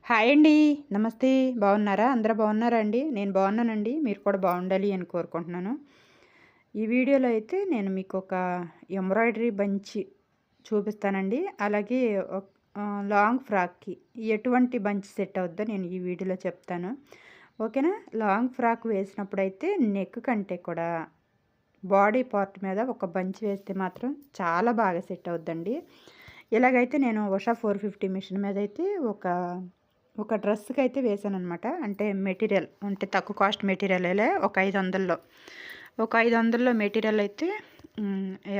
Hi అండి. నమస్తే. బాగున్నారా? అందరూ బాగున్నారా అండి? నేను బాగున్నానండి. మీరు కూడా బాగుండాలి అని కోరుకుంటున్నాను. ఈ వీడియోలో అయితే నేను మీకు ఒక ఎంబ్రాయిడరీ బంచి చూపిస్తానండి. అలాగే లాంగ్ ఫ్రాక్‌కి ఎటువంటి బంచ్ సెట్ అవుద్దో నేను ఈ వీడియోలో చెప్తాను. ఓకేనా? లాంగ్ ఫ్రాక్ వేసినప్పుడైతే నెక్ కంటే కూడా బాడీ పార్ట్ మీద ఒక బంచ్ వేస్తే మాత్రం చాలా బాగా సెట్ అవుద్దండి. ఇలాగైతే నేను ఉషా 450 మిషన్ మీద అయితే ఒక డ్రెస్‌కి అయితే వేసాననమాట. అంటే మెటీరియల్ అంటే తక్కువ కాస్ట్ మెటీరియలే ఒక 500లో. ఒక 500లో మెటీరియల్ అయితే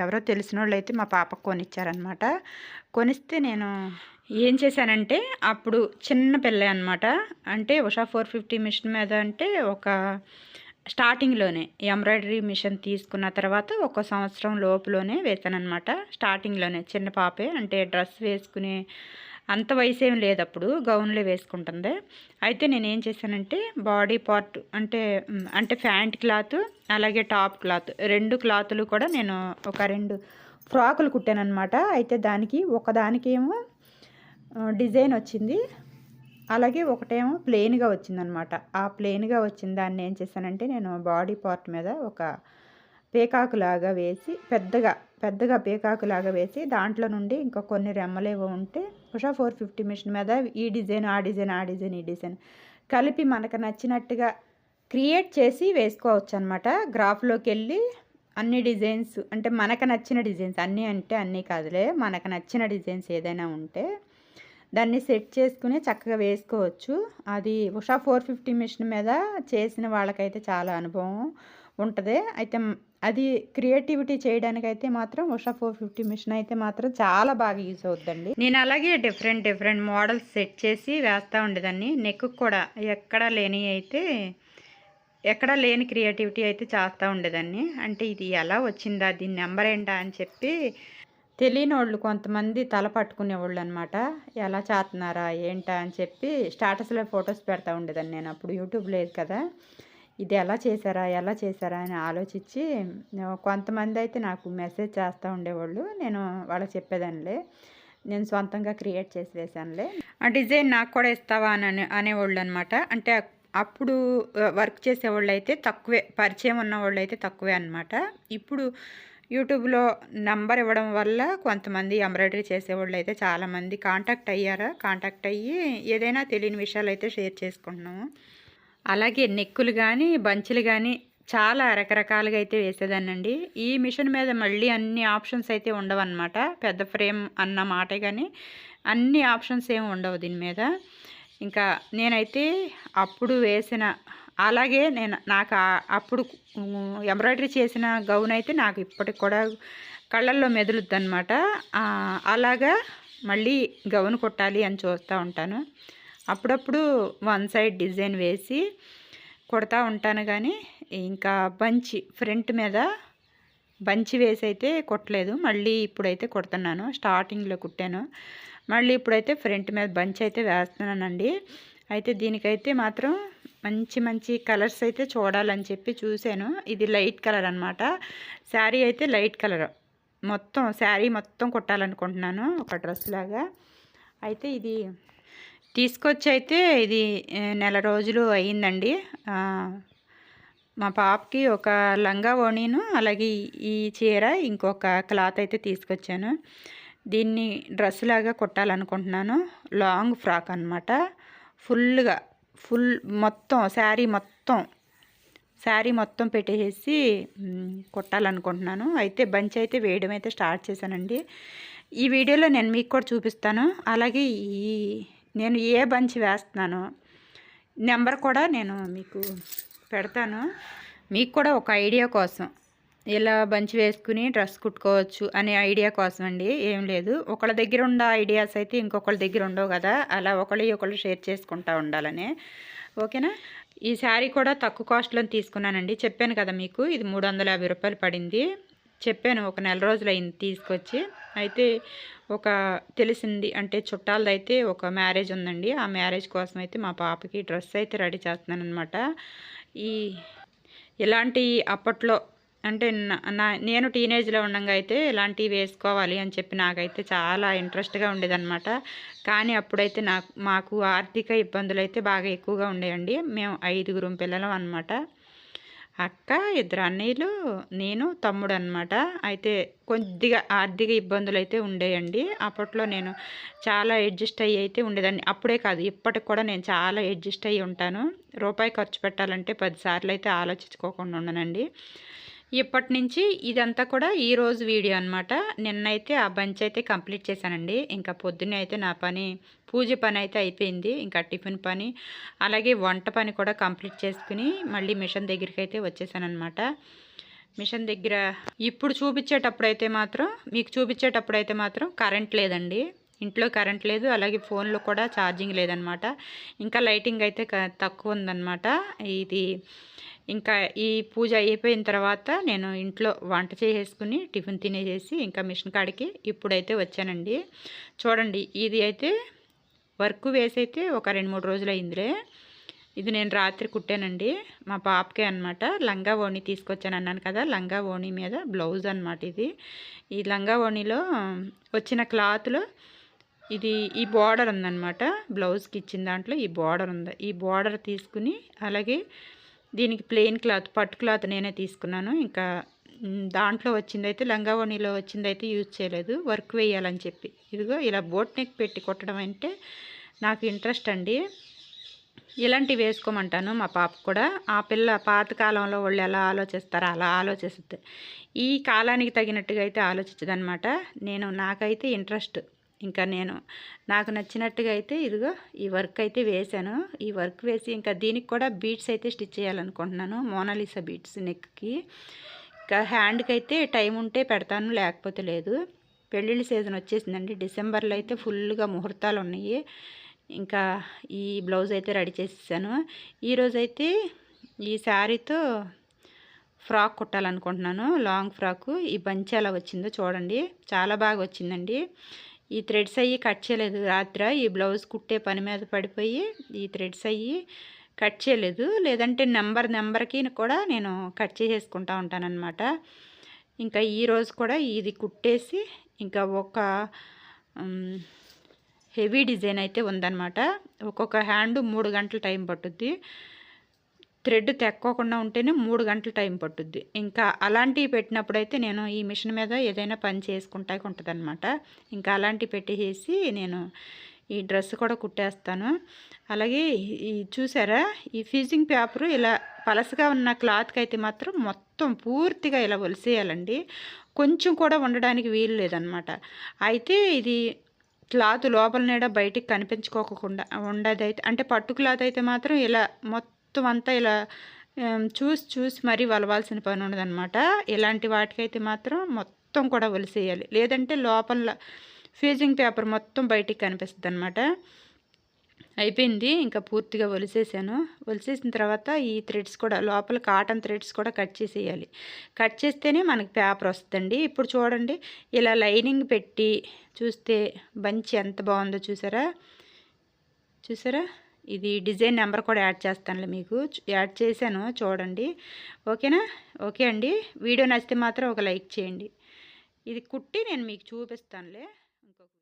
ఎవరో తెలిసినోళ్ళైతే మా పాపకు కొనిచ్చారనమాట. కొనిస్తే నేను ఏం చేశానంటే అప్పుడు చిన్న పిల్లే అనమాట. అంటే ఉషా 450 మిషన్ మీద అంటే ఒక స్టార్టింగ్‌లోనే ఎంబ్రాయిడరీ మిషన్ తీసుకున్న తర్వాత ఒక సంవత్సరం లోపులోనే వేశాననమాట. స్టార్టింగ్‌లోనే చిన్న పాపే అంటే డ్రెస్ వేసుకునే అంత వయసేం లేదప్పుడు. గౌన్‌లే వేసుకుంటుంది. అయితే నేనేం చేశానంటే బాడీ పార్ట్ అంటే ప్యాంట్ క్లాత్ అలాగే టాప్ క్లాత్ 2 క్లాతులు కూడా నేను ఒక 2 ఫ్రాకులు కుట్టాననమాట. అయితే దానికి ఒకదానికేమో డిజైన్ వచ్చింది. అలాగే ఒకటేమో ప్లెయిన్‌గా వచ్చిందనమాట. ఆ ప్లెయిన్‌గా వచ్చిన దాన్ని ఏం చేశానంటే నేను బాడీ పార్ట్ మీద ఒక పేకాకులాగా వేసి పెద్దగా పేకాకులాగా వేసి దాంట్లో నుండి ఇంకా కొన్ని రెమ్మలేవో ఉంటే ఉషా 450 మిషన్ మీద ఈ డిజైన్, ఆ డిజైన్, ఆ డిజైన్, ఈ డిజైన్ కలిపి మనకు నచ్చినట్టుగా క్రియేట్ చేసి వేసుకోవచ్చనమాట. గ్రాఫ్‌లోకెళ్ళి అన్ని డిజైన్స్ అంటే మనకు నచ్చిన డిజైన్స్ అన్నీ అంటే అన్నీ కాదులే. మనకు నచ్చిన డిజైన్స్ ఏదైనా ఉంటే దాన్ని సెట్ చేసుకుని చక్కగా వేసుకోవచ్చు. అది ఉషా 450 మిషన్ మీద చేసిన వాళ్ళకైతే చాలా అనుభవం ఉంటది. అయితే అది క్రియేటివిటీ చేయడానికైతే మాత్రం ఉషా 450 మిషన్ అయితే మాత్రం చాలా బాగా యూజ్ అవుద్దండి. నేను అలాగే డిఫరెంట్ మోడల్స్ సెట్ చేసి వేస్తూ ఉండేదాన్ని. నెక్కు కూడా ఎక్కడా లేని క్రియేటివిటీ అయితే చేస్తూ ఉండేదాన్ని. అంటే ఇది ఎలా వచ్చిందా, దీని నెంబర్ ఏంటా అని చెప్పి తెలియనోళ్ళు కొంతమంది తల పట్టుకునేవాళ్ళు అనమాట. ఎలా చేస్తున్నారా ఏంటా అని చెప్పి స్టేటస్‌లో ఫొటోస్ పెడతా ఉండేదాన్ని నేను. అప్పుడు యూట్యూబ్ లేదు కదా. ఇది ఎలా చేశారా అని ఆలోచించి కొంతమంది అయితే నాకు మెసేజ్ చేస్తూ ఉండేవాళ్ళు. నేను వాళ్ళకి చెప్పేదానిలే. నేను సొంతంగా క్రియేట్ చేసి వేశానులే. ఆ డిజైన్ నాకు కూడా ఇస్తావా అని అనేవాళ్ళు అనమాట. అంటే అప్పుడు వర్క్ చేసేవాళ్ళు అయితే తక్కువే, పరిచయం ఉన్నవాళ్ళు అయితే తక్కువే అనమాట. ఇప్పుడు యూట్యూబ్లో నంబర్ ఇవ్వడం వల్ల కొంతమంది ఎంబ్రాయిడరీ చేసేవాళ్ళు అయితే చాలామంది కాంటాక్ట్ అయ్యి ఏదైనా తెలియని విషయాలు అయితే షేర్ చేసుకుంటున్నాము. అలాగే నెక్కులు కానీ బంచులు కానీ చాలా రకరకాలుగా అయితే వేసేదాన్నండి. ఈ మిషన్ మీద మళ్ళీ అన్ని ఆప్షన్స్ అయితే ఉండవన్నమాట. పెద్ద ఫ్రేమ్ అన్న మాటే కానీ అన్ని ఆప్షన్స్ ఏమి ఉండవు దీని మీద. ఇంకా నేనైతే అప్పుడు వేసిన అలాగే నాకు అప్పుడు ఎంబ్రాయిడరీ చేసిన గౌన్ అయితే నాకు ఇప్పటికి కూడా కళ్ళల్లో మెదులుద్దనమాట. అలాగా మళ్ళీ గౌన్ కుట్టాలి అని చూస్తూ ఉంటాను. అప్పుడప్పుడు వన్ సైడ్ డిజైన్ వేసి కుడతా ఉంటాను. కానీ ఇంకా ఫ్రంట్ మీద బంచి వేసి అయితే కుట్టలేదు. మళ్ళీ ఇప్పుడైతే కుడుతున్నాను. స్టార్టింగ్లో కుట్టాను, మళ్ళీ ఇప్పుడైతే ఫ్రంట్ మీద బంచ్ అయితే వేస్తున్నానండి. అయితే దీనికైతే మాత్రం మంచి కలర్స్ అయితే చూడాలని చెప్పి చూశాను. ఇది లైట్ కలర్ అనమాట. శారీ అయితే లైట్ కలర్, శారీ మొత్తం కుట్టాలనుకుంటున్నాను ఒక డ్రెస్ లాగా. అయితే ఇది తీసుకొచ్చి అయితే ఇది నెల రోజులు అయ్యిందండి. మా పాపకి ఒక లంగా ఓణీను అలాగే ఈ చీర ఇంకొక క్లాత్ అయితే తీసుకొచ్చాను. దీన్ని డ్రెస్ లాగా కుట్టాలనుకుంటున్నాను. లాంగ్ ఫ్రాక్ అనమాట. ఫుల్ మొత్తం శారీ మొత్తం పెట్టేసి కుట్టాలనుకుంటున్నాను. అయితే బంచ్ అయితే వేయడం అయితే స్టార్ట్ చేశానండి. ఈ వీడియోలో నేను మీకు కూడా చూపిస్తాను. అలాగే నేను ఏ బంచ్ వేస్తున్నానో నెంబర్ కూడా నేను మీకు పెడతాను. మీకు కూడా ఒక ఐడియా కోసం ఇలా బంచ్ వేసుకుని డ్రెస్ కుట్టుకోవచ్చు అనే ఐడియా కోసం అండి. ఏం లేదు, ఒకళ్ళ దగ్గర ఉన్న ఐడియాస్ అయితే ఇంకొకళ్ళ దగ్గర ఉండవు కదా. అలా ఒకళ్ళు షేర్ చేసుకుంటూ ఉండాలని. ఓకేనా. ఈ శారీ కూడా తక్కువ కాస్ట్లో తీసుకున్నానండి. చెప్పాను కదా మీకు, ఇది 350 రూపాయలు పడింది. చెప్పాను ఒక నెల రోజులు అయింది తీసుకొచ్చి. అయితే ఒక తెలిసింది అంటే చుట్టాలదైతే ఒక మ్యారేజ్ ఉందండి. ఆ మ్యారేజ్ కోసం అయితే మా పాపకి డ్రెస్ అయితే రెడీ చేస్తున్నాను అనమాట. ఇలాంటి అప్పట్లో అంటే నేను టీనేజ్లో ఉండగా అయితే ఇలాంటివి వేసుకోవాలి అని చెప్పి నాకైతే చాలా ఇంట్రెస్ట్గా ఉండేదన్నమాట. కానీ అప్పుడైతే మాకు ఆర్థిక ఇబ్బందులు అయితే బాగా ఎక్కువగా ఉండేయండి. మేము 5 పిల్లలం అనమాట. అక్క, 2 అన్నయ్యలు, నేను, తమ్ముడు అనమాట. అయితే కొద్దిగా ఆర్థిక ఇబ్బందులు అయితే ఉండేయండి. అప్పట్లో నేను చాలా అడ్జస్ట్ అయ్యి అయితే ఉండేదాన్ని. అప్పుడే కాదు, ఇప్పటికి కూడా నేను చాలా అడ్జస్ట్ అయ్యి ఉంటాను. రూపాయి ఖర్చు పెట్టాలంటే 10 సార్లు అయితే ఆలోచించుకోకుండా ఉండనండి. ఇప్పటి నుంచి ఇదంతా కూడా ఈరోజు వీడియో అనమాట. నిన్నైతే ఆ బంచ్ అయితే కంప్లీట్ చేశానండి. ఇంకా పొద్దున్నే అయితే నా పని, పూజ పని అయితే అయిపోయింది. ఇంకా టిఫిన్ పని, అలాగే వంట పని కూడా కంప్లీట్ చేసుకుని మళ్ళీ మిషన్ దగ్గరికి అయితే వచ్చేసానమాట. మిషన్ దగ్గర ఇప్పుడు మీకు చూపించేటప్పుడు అయితే మాత్రం కరెంట్ లేదండి. ఇంట్లో కరెంట్ లేదు, అలాగే ఫోన్లో కూడా ఛార్జింగ్ లేదనమాట. ఇంకా లైటింగ్ అయితే తక్కువ ఉందన్నమాట. ఇది ఇంకా ఈ పూజ అయిపోయిన తర్వాత నేను ఇంట్లో వంట చేసేసుకుని టిఫిన్ తినేసేసి ఇంకా మిషన్ కాడికి ఇప్పుడైతే వచ్చానండి. చూడండి, ఇది అయితే వర్క్ వేసైతే ఒక 2-3 రోజులు అయిందిలే. ఇది నేను రాత్రి కుట్టానండి, మా పాపకే అనమాట. లంగా ఓణి తీసుకొచ్చాను అన్నాను కదా, లంగా ఓణి మీద బ్లౌజ్ అనమాట ఇది. ఈ లంగా ఓణిలో వచ్చిన క్లాత్లో ఇది ఈ బార్డర్ ఉందన్నమాట. బ్లౌజ్కి ఇచ్చిన దాంట్లో ఈ బార్డర్ ఉంది. ఈ బార్డర్ తీసుకుని అలాగే దీనికి ప్లెయిన్ క్లాత్, పట్టు క్లాత్ నేనే తీసుకున్నాను. ఇంకా దాంట్లో వచ్చిందైతే, లంగా ఓణిలో వచ్చిందైతే యూజ్ చేయలేదు, వర్క్ వేయాలని చెప్పి. ఇదిగో ఇలా బోట్ నెక్ పెట్టి కొట్టడం అంటే నాకు ఇంట్రెస్ట్ అండి. ఇలాంటివి వేసుకోమంటాను మా పాప కూడా. ఆ పిల్ల పాతకాలంలో వాళ్ళు ఎలా ఆలోచిస్తారో అలా ఆలోచిస్తుంది. ఈ కాలానికి తగినట్టుగా అయితే ఆలోచించదనమాట. నాకైతే ఇంట్రెస్ట్. ఇంకా నాకు నచ్చినట్టుగా అయితే ఇదిగో ఈ వర్క్ అయితే వేశాను. ఈ వర్క్ వేసి ఇంకా దీనికి కూడా బీడ్స్ అయితే స్టిచ్ చేయాలనుకుంటున్నాను, మోనాలిసా బీడ్స్ నెక్కి. ఇంకా హ్యాండ్కి అయితే టైం ఉంటే పెడతాను, లేకపోతే లేదు. పెళ్ళిళ్ళ సీజన్ వచ్చేసిందండి. డిసెంబర్లో అయితే ఫుల్గా ముహూర్తాలు ఉన్నాయి. ఇంకా ఈ బ్లౌజ్ అయితే రెడీ చేసేసాను. ఈరోజైతే ఈ శారీతో ఫ్రాక్ కుట్టాలనుకుంటున్నాను, లాంగ్ ఫ్రాకు. ఈ బంచ్ ఎలా వచ్చిందో చూడండి, చాలా బాగా వచ్చిందండి. ఈ థ్రెడ్స్ అయ్యి కట్ చేయలేదు రాత్రి. ఈ బ్లౌజ్ కుట్టే పని మీద పడిపోయి ఈ థ్రెడ్స్ అయ్యి కట్ చేయలేదు, లేదంటే నెంబర్కి కూడా నేను కట్ చేసేసుకుంటూ ఉంటానన్నమాట. ఇంకా ఈరోజు కూడా ఇది కుట్టేసి ఇంకా ఒక హెవీ డిజైన్ అయితే ఉందన్నమాట. ఒక్కొక్క హ్యాండ్ 3 గంటలు టైం పట్టుద్ది. థ్రెడ్ తెక్కోకుండా ఉంటేనే 3 గంటలు టైం పట్టుద్ది. ఇంకా అలాంటివి పెట్టినప్పుడైతే నేను ఈ మిషన్ మీద ఏదైనా పని చేసుకుంటా ఉంటుందన్నమాట. ఇంకా అలాంటివి పెట్టేసి నేను ఈ డ్రెస్ కూడా కుట్టేస్తాను. అలాగే ఈ చూసారా, ఈ ఫీజింగ్ పేపరు ఇలా పలసగా ఉన్న క్లాత్కి అయితే మాత్రం మొత్తం పూర్తిగా ఇలా ఒలిసేయాలండి. కొంచెం కూడా ఉండడానికి వీలు లేదనమాట. అయితే ఇది క్లాత్ లోపల నీడ బయటికి కనిపించుకోకుండా ఉండదైతే, అంటే పట్టు క్లాత్ అయితే మాత్రం ఇలా మొత్తం అంతా ఇలా చూసి మరీ వలవాల్సిన పని ఉండదన్నమాట. ఇలాంటి వాటికైతే మాత్రం మొత్తం కూడా ఒలిసేయాలి, లేదంటే లోపల ఫీజింగ్ పేపర్ మొత్తం బయటికి కనిపిస్తుంది అనమాట. అయిపోయింది, ఇంకా పూర్తిగా ఒలిసేసాను. ఒలిసేసిన తర్వాత ఈ థ్రెడ్స్ కూడా, లోపల కాటన్ థ్రెడ్స్ కూడా కట్ చేసేయాలి. కట్ చేస్తేనే మనకి పేపర్ వస్తుందండి. ఇప్పుడు చూడండి, ఇలా లైనింగ్ పెట్టి చూస్తే బంచ్ ఎంత బాగుందో చూసారా. ఇది డిజైన్ నెంబర్ కూడా యాడ్ చేస్తానులే, మీకు యాడ్ చేశాను చూడండి. ఓకేనా? ఓకే అండి. వీడియో నచ్చితే మాత్రం ఒక లైక్ చేయండి. ఇది కుట్టి నేను మీకు చూపిస్తానులే.